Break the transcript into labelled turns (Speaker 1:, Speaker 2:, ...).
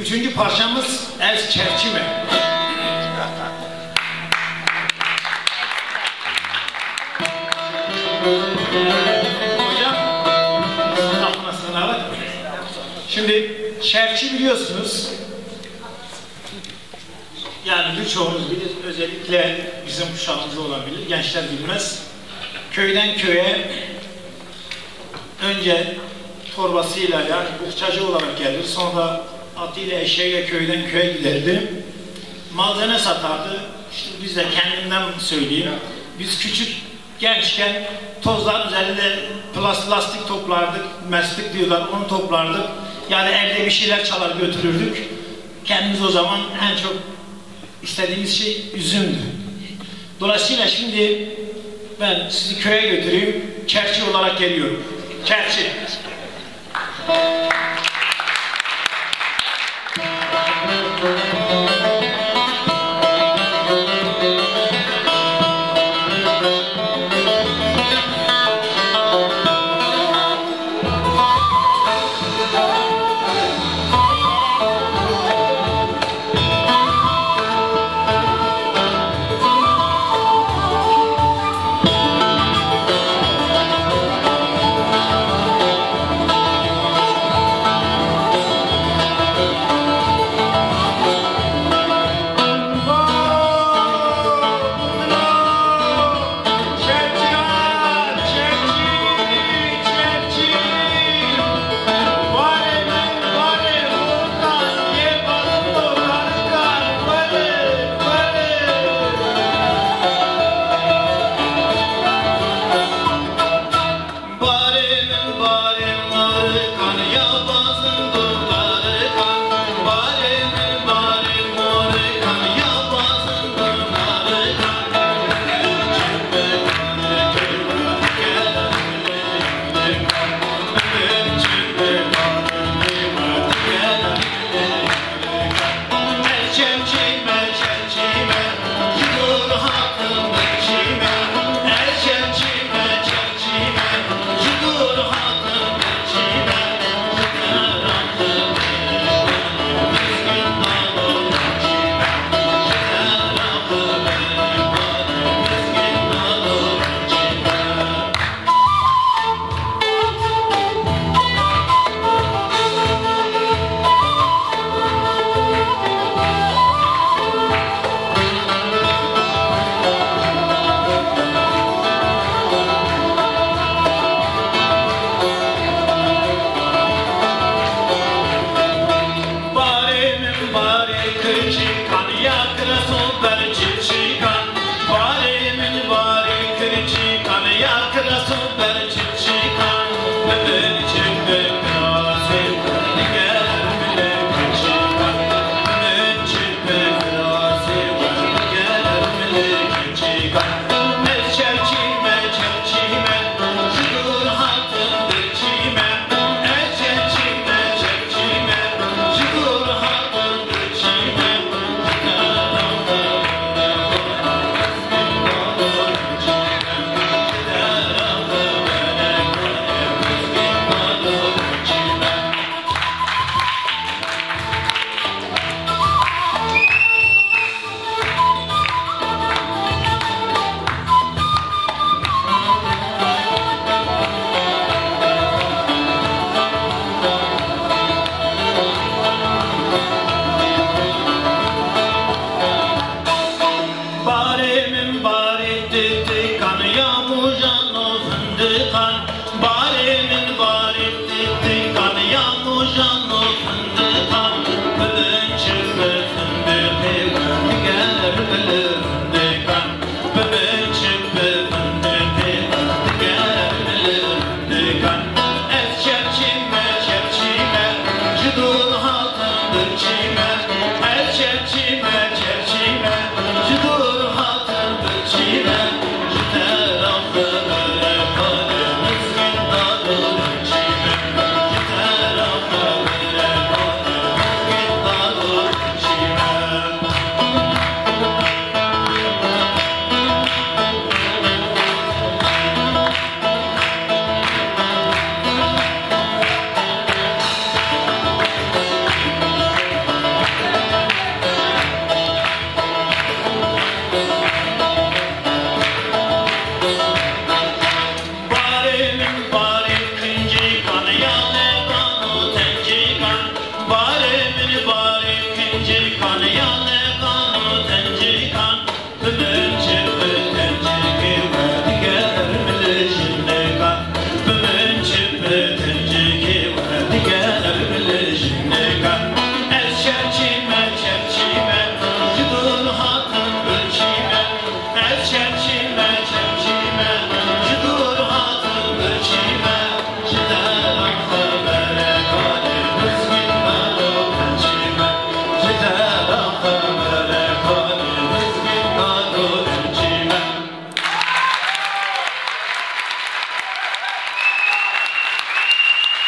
Speaker 1: Üçüncü parçamız Ez Çerçime. Hocam, aklına sığınarak. Şimdi çerçi biliyorsunuz. Yani birçoğumuz bilir, özellikle bizim kuşağımızda olabilir, gençler bilmez. Köyden köye önce torbasıyla yani buhçacı olarak gelir, sonra atıyla eşeğiyle köyden köye giderdi. Malzeme satardı. İşte biz de kendimden söyleyeyim. Biz küçük gençken tozların üzerinde plastik toplardık, meslik diyorlar, onu toplardık. Yani evde bir şeyler çalar götürürdük. Kendimiz o zaman en çok istediğimiz şey üzümdü. Dolayısıyla şimdi ben sizi köye götüreyim, çerçi olarak geliyorum. Çerçi.
Speaker 2: Çerçime, çerçime, cidur halkın